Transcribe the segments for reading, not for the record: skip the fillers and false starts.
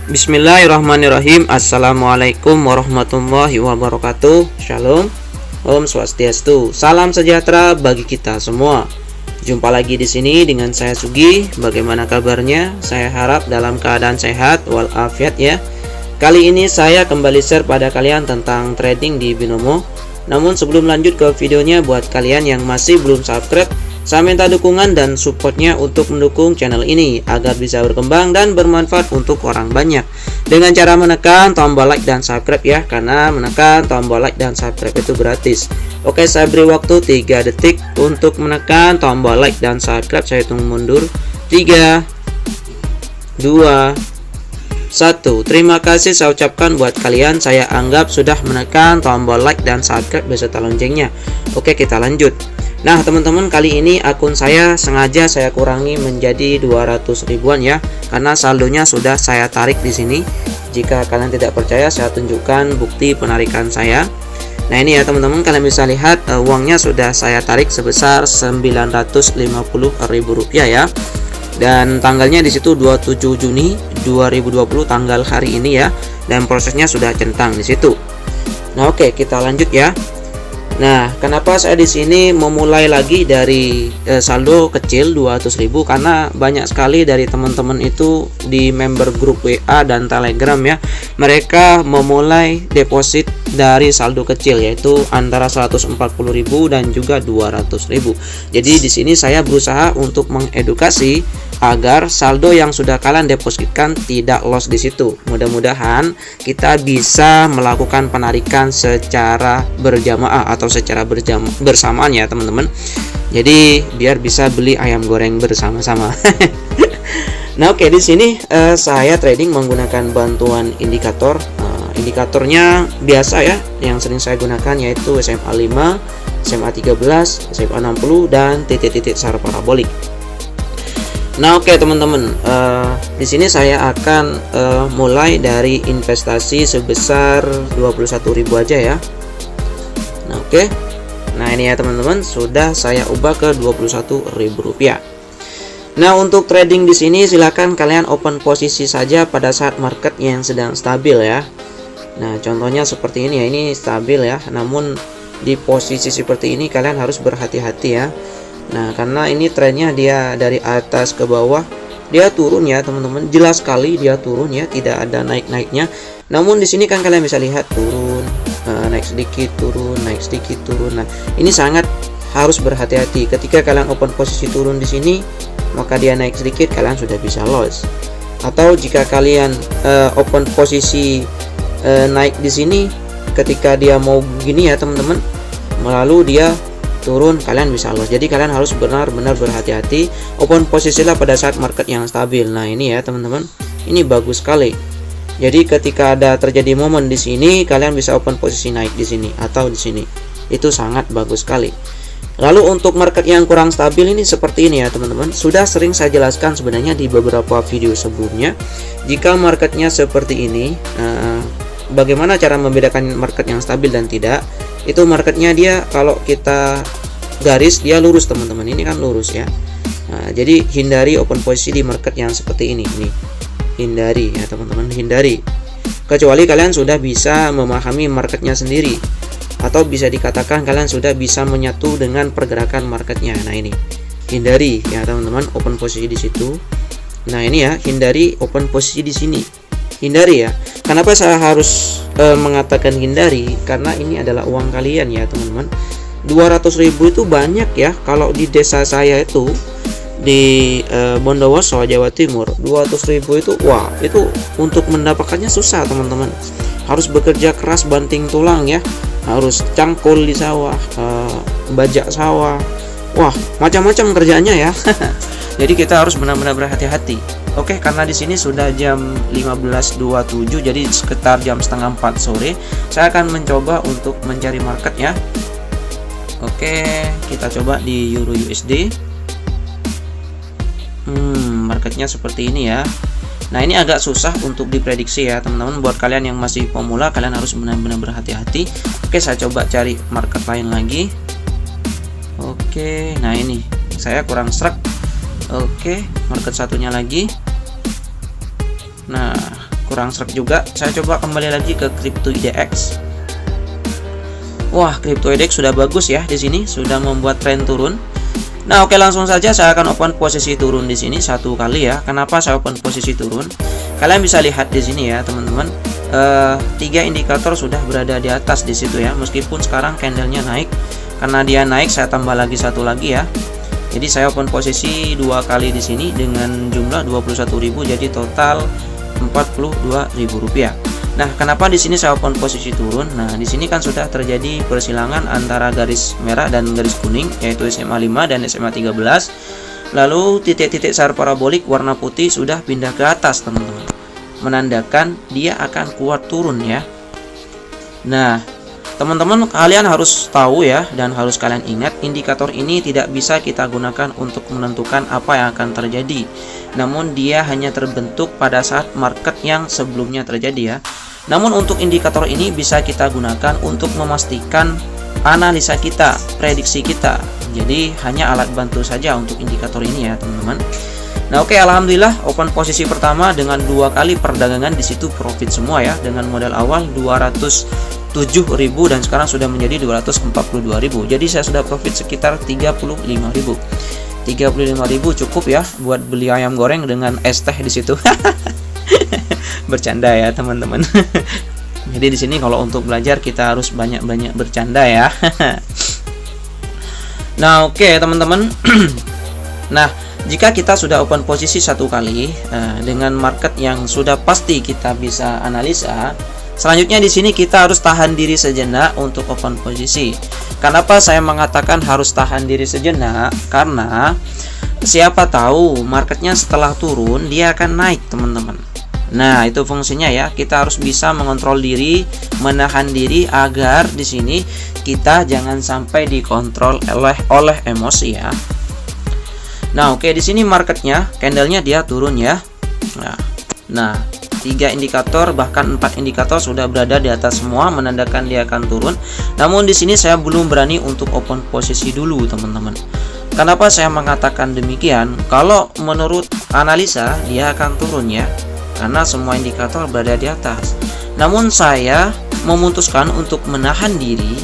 Bismillahirrahmanirrahim. Assalamualaikum warahmatullahi wabarakatuh. Shalom, Om Swastiastu, salam sejahtera bagi kita semua. Jumpa lagi di sini dengan saya Sugi. Bagaimana kabarnya? Saya harap dalam keadaan sehat walafiat ya. Kali ini saya kembali share pada kalian tentang trading di Binomo. Namun sebelum lanjut ke videonya, buat kalian yang masih belum subscribe, saya minta dukungan dan supportnya untuk mendukung channel ini agar bisa berkembang dan bermanfaat untuk orang banyak dengan cara menekan tombol like dan subscribe ya, karena menekan tombol like dan subscribe itu gratis. Oke, saya beri waktu 3 detik untuk menekan tombol like dan subscribe. Saya hitung mundur 3, 2, 1. Terima kasih saya ucapkan buat kalian. Saya anggap sudah menekan tombol like dan subscribe beserta loncengnya. Oke, kita lanjut. Nah teman-teman, kali ini akun saya sengaja saya kurangi menjadi 200 ribuan ya, karena saldonya sudah saya tarik di sini. Jika kalian tidak percaya, saya tunjukkan bukti penarikan saya. Nah ini ya teman-teman, kalian bisa lihat uangnya sudah saya tarik sebesar Rp950.000 ya. Dan tanggalnya di situ 27 Juni 2020 tanggal hari ini ya, dan prosesnya sudah centang di situ. Nah oke, kita lanjut ya. Nah, kenapa saya di sini memulai lagi dari saldo kecil 200.000? Karena banyak sekali dari teman-teman itu di member grup WA dan Telegram ya, mereka memulai deposit dari saldo kecil, yaitu antara 140.000 dan juga 200.000. Jadi di sini saya berusaha untuk mengedukasi agar saldo yang sudah kalian depositkan tidak loss di situ. Mudah-mudahan kita bisa melakukan penarikan secara berjamaah atau secara bersamaan ya teman-teman. Jadi biar bisa beli ayam goreng bersama-sama. Nah oke, di sini saya trading menggunakan bantuan indikator. Indikatornya biasa ya, yang sering saya gunakan yaitu SMA 5, SMA 13, SMA 60 dan titik-titik SAR parabolik. Nah oke teman-teman, di sini saya akan mulai dari investasi sebesar 21.000 aja ya. Nah oke, nah ini ya teman-teman, sudah saya ubah ke Rp21.000. Nah untuk trading di sini silakan kalian open posisi saja pada saat market yang sedang stabil ya. Nah contohnya seperti ini ya, ini stabil ya, namun di posisi seperti ini kalian harus berhati-hati ya. Nah karena ini trennya dia dari atas ke bawah, dia turun ya teman-teman, jelas sekali dia turun ya, tidak ada naik-naiknya. Namun di sini kan kalian bisa lihat turun, naik sedikit, turun, naik sedikit, turun. Nah ini sangat harus berhati-hati. Ketika kalian open posisi turun di sini, maka dia naik sedikit, kalian sudah bisa loss. Atau jika kalian open posisi naik di sini, ketika dia mau gini ya teman-teman, lalu dia turun, kalian bisa loss. Jadi kalian harus benar-benar berhati-hati. Open posisilah pada saat market yang stabil. Nah ini ya teman-teman, ini bagus sekali. Jadi ketika ada terjadi momen di sini, kalian bisa open posisi naik di sini atau di sini. Itu sangat bagus sekali. Lalu untuk market yang kurang stabil ini seperti ini ya teman-teman. Sudah sering saya jelaskan sebenarnya di beberapa video sebelumnya. Jika marketnya seperti ini, bagaimana cara membedakan market yang stabil dan tidak? Itu marketnya dia kalau kita garis dia lurus teman-teman, ini kan lurus ya. Nah, jadi hindari open posisi di market yang seperti ini nih. Hindari ya teman-teman, hindari. Kecuali kalian sudah bisa memahami marketnya sendiri, atau bisa dikatakan kalian sudah bisa menyatu dengan pergerakan marketnya. Nah ini hindari ya teman-teman open posisi di situ. Nah ini ya, hindari open posisi di sini. Hindari ya. Kenapa saya harus mengatakan hindari? Karena ini adalah uang kalian ya teman-teman. 200.000 itu banyak ya. Kalau di desa saya itu di Bondowoso, Jawa Timur, 200.000 itu wah, itu untuk mendapatkannya susah teman-teman. Harus bekerja keras banting tulang ya. Harus cangkul di sawah, bajak sawah. Wah, macam-macam kerjaannya ya. Jadi kita harus benar-benar berhati-hati. Oke, karena di sini sudah jam 15.27, jadi sekitar jam setengah 4 sore, saya akan mencoba untuk mencari market ya. Oke, kita coba di Euro USD. Marketnya seperti ini ya. Nah ini agak susah untuk diprediksi ya teman-teman. Buat kalian yang masih pemula, kalian harus benar-benar berhati-hati. Oke, saya coba cari market lain lagi. Oke, nah ini saya kurang srek. Oke, market satunya lagi. Nah, kurang srek juga. Saya coba kembali lagi ke Crypto IDX. Wah, Crypto IDX sudah bagus ya di sini, sudah membuat tren turun. Nah, oke, langsung saja saya akan open posisi turun di sini satu kali ya. Kenapa saya open posisi turun? Kalian bisa lihat di sini ya, teman-teman. 3 indikator sudah berada di atas di situ ya. Meskipun sekarang candlenya naik, karena dia naik saya tambah lagi satu lagi ya. Jadi saya open posisi 2 kali di sini dengan jumlah 21.000, jadi total Rp42.000. Nah, kenapa di sini saya open posisi turun? Nah, di sini kan sudah terjadi persilangan antara garis merah dan garis kuning, yaitu SMA 5 dan SMA 13. Lalu titik-titik SAR parabolik warna putih sudah pindah ke atas, teman-teman. Menandakan dia akan kuat turun ya. Nah, teman-teman kalian harus tahu ya, dan harus kalian ingat, indikator ini tidak bisa kita gunakan untuk menentukan apa yang akan terjadi. Namun dia hanya terbentuk pada saat market yang sebelumnya terjadi ya. Namun untuk indikator ini bisa kita gunakan untuk memastikan analisa kita, prediksi kita. Jadi hanya alat bantu saja untuk indikator ini ya, teman-teman. Nah, oke, alhamdulillah open posisi pertama dengan 2 kali perdagangan di situ profit semua ya, dengan modal awal 207.000 dan sekarang sudah menjadi 242.000. Jadi saya sudah profit sekitar 35.000. 35.000 cukup ya buat beli ayam goreng dengan es teh di situ. Bercanda ya, teman-teman. Jadi di sini kalau untuk belajar kita harus banyak-banyak bercanda ya. Nah, oke, teman-teman. Nah, jika kita sudah open posisi satu kali dengan market yang sudah pasti kita bisa analisa, selanjutnya di sini kita harus tahan diri sejenak untuk open posisi. Kenapa saya mengatakan harus tahan diri sejenak? Karena siapa tahu marketnya setelah turun dia akan naik, teman-teman. Nah, itu fungsinya ya. Kita harus bisa mengontrol diri, menahan diri agar di sini kita jangan sampai dikontrol oleh emosi ya. Nah, oke, di sini marketnya candlenya dia turun ya. Nah, 3 indikator bahkan 4 indikator sudah berada di atas semua, menandakan dia akan turun. Namun di sini saya belum berani untuk open posisi dulu, teman-teman. Kenapa saya mengatakan demikian? Kalau menurut analisa dia akan turun ya, karena semua indikator berada di atas. Namun saya memutuskan untuk menahan diri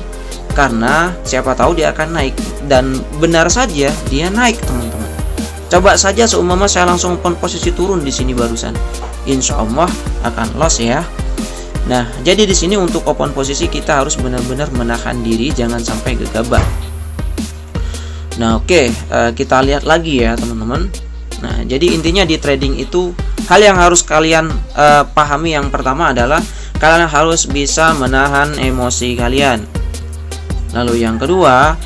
karena siapa tahu dia akan naik, dan benar saja dia naik, teman-teman. Coba saja seumpama saya langsung open posisi turun di sini barusan, insya Allah akan loss ya. Nah, jadi di sini untuk open posisi kita harus benar-benar menahan diri, jangan sampai gegabah. Nah, oke, kita lihat lagi ya, teman-teman. Nah, jadi intinya di trading itu hal yang harus kalian pahami yang pertama adalah kalian harus bisa menahan emosi kalian. Lalu yang kedua,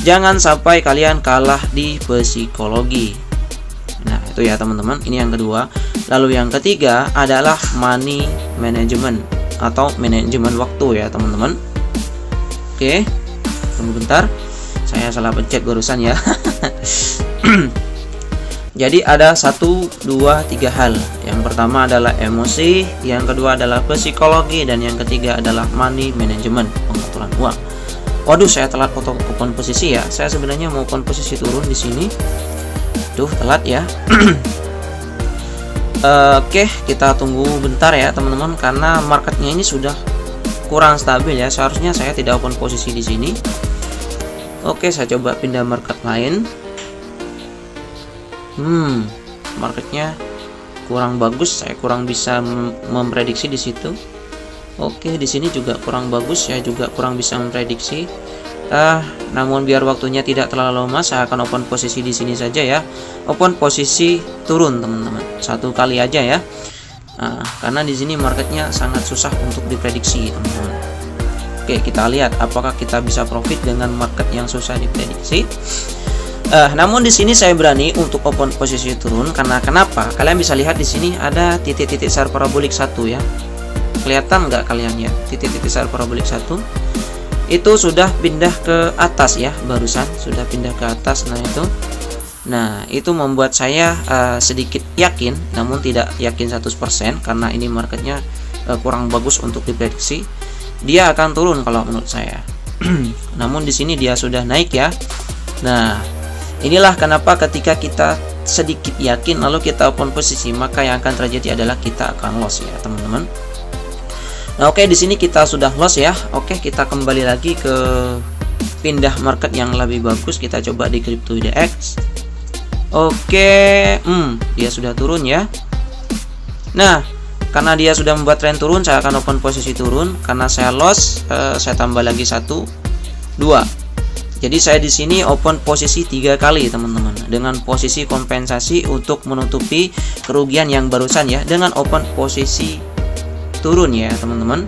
jangan sampai kalian kalah di psikologi. Nah, itu ya, teman-teman. Ini yang kedua. Lalu yang ketiga adalah money management atau manajemen waktu ya, teman-teman. Oke, tunggu bentar. Saya salah pencet barusan ya. Jadi ada 1, 2, 3 hal. Yang pertama adalah emosi, yang kedua adalah psikologi, dan yang ketiga adalah money management, pengaturan uang. Waduh, saya telat open posisi ya. Saya sebenarnya mau open posisi turun di sini. Duh, telat ya. Oke, kita tunggu bentar ya, teman-teman, karena marketnya ini sudah kurang stabil ya. Seharusnya saya tidak open posisi di sini. Oke, saya coba pindah market lain. Marketnya kurang bagus, saya kurang bisa memprediksi di situ. Oke, di sini juga kurang bagus, saya juga kurang bisa memprediksi. Namun biar waktunya tidak terlalu lama, saya akan open posisi di sini saja ya. Open posisi turun, teman-teman, satu kali aja ya. Karena di sini marketnya sangat susah untuk diprediksi, teman-teman. Oke, kita lihat apakah kita bisa profit dengan market yang susah diprediksi. Namun di sini saya berani untuk open posisi turun karena kenapa? Kalian bisa lihat di sini ada titik-titik SAR parabolik 1 ya. Kelihatan nggak kalian ya? Titik-titik SAR parabolik 1 itu sudah pindah ke atas ya, barusan sudah pindah ke atas. Nah itu membuat saya sedikit yakin, namun tidak yakin 100% karena ini marketnya kurang bagus untuk diprediksi. Dia akan turun kalau menurut saya. Namun di sini dia sudah naik ya. Nah, Inilah kenapa ketika kita sedikit yakin lalu kita open posisi, maka yang akan terjadi adalah kita akan loss ya teman-teman. Nah oke, di sini kita sudah loss ya. Oke, kita kembali lagi ke pindah market yang lebih bagus. Kita coba di Crypto.id-X. Oke, dia sudah turun ya. Nah, karena dia sudah membuat tren turun, saya akan open posisi turun. Karena saya loss, saya tambah lagi 1, 2. Jadi saya di sini open posisi 3 kali teman-teman, dengan posisi kompensasi untuk menutupi kerugian yang barusan ya, dengan open posisi turun ya teman-teman.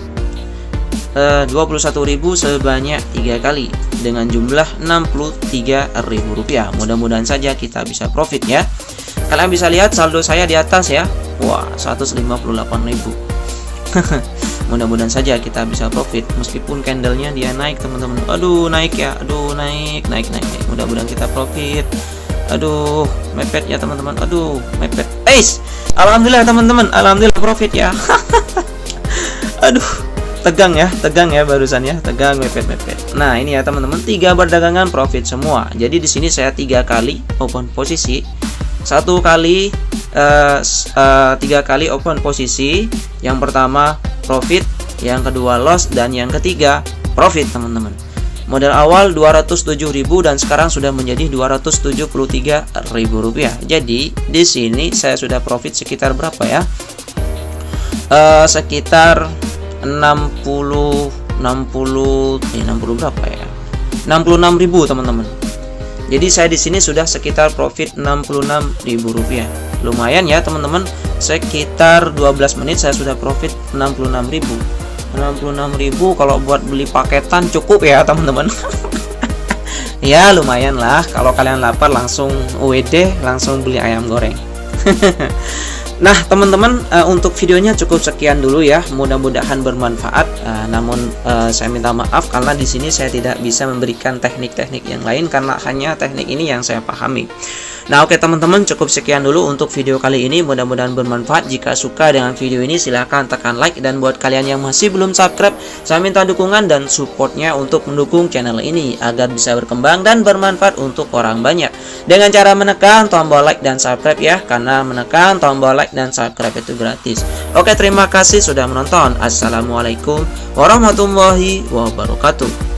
21.000 sebanyak 3 kali dengan jumlah Rp63.000. Mudah-mudahan saja kita bisa profit ya. Kalian bisa lihat saldo saya di atas ya. Wah, 158.000. Mudah-mudahan saja kita bisa profit meskipun candlenya dia naik teman-teman. Aduh, naik ya. Aduh, naik. Mudah-mudahan kita profit. Aduh, mepet ya teman-teman. Aduh, mepet. Alhamdulillah teman-teman. Alhamdulillah profit ya. Aduh, tegang ya barusan ya. Tegang, mepet. Nah, ini ya teman-teman, 3 perdagangan profit semua. Jadi di sini saya 3 kali open posisi. 1 kali 3 kali open posisi. Yang pertama profit, yang kedua loss, dan yang ketiga profit teman-teman. Modal awal 207.000 dan sekarang sudah menjadi Rp273.000. Jadi di sini saya sudah profit sekitar berapa ya? Sekitar 60 berapa ya? 66.000 teman-teman. Jadi saya di sini sudah sekitar profit Rp66.000. Lumayan ya teman-teman. Sekitar 12 menit saya sudah profit 66.000. 66.000 kalau buat beli paketan cukup ya teman-teman. Ya lumayan lah. Kalau kalian lapar langsung UWD, langsung beli ayam goreng. Nah teman-teman, untuk videonya cukup sekian dulu ya. Mudah-mudahan bermanfaat. Namun saya minta maaf karena di sini saya tidak bisa memberikan teknik-teknik yang lain karena hanya teknik ini yang saya pahami. Nah oke teman-teman, cukup sekian dulu untuk video kali ini. Mudah-mudahan bermanfaat. Jika suka dengan video ini silahkan tekan like, dan buat kalian yang masih belum subscribe, saya minta dukungan dan supportnya untuk mendukung channel ini agar bisa berkembang dan bermanfaat untuk orang banyak dengan cara menekan tombol like dan subscribe ya, karena menekan tombol like dan subscribe itu gratis. Oke, terima kasih sudah menonton. Assalamualaikum warahmatullahi wabarakatuh.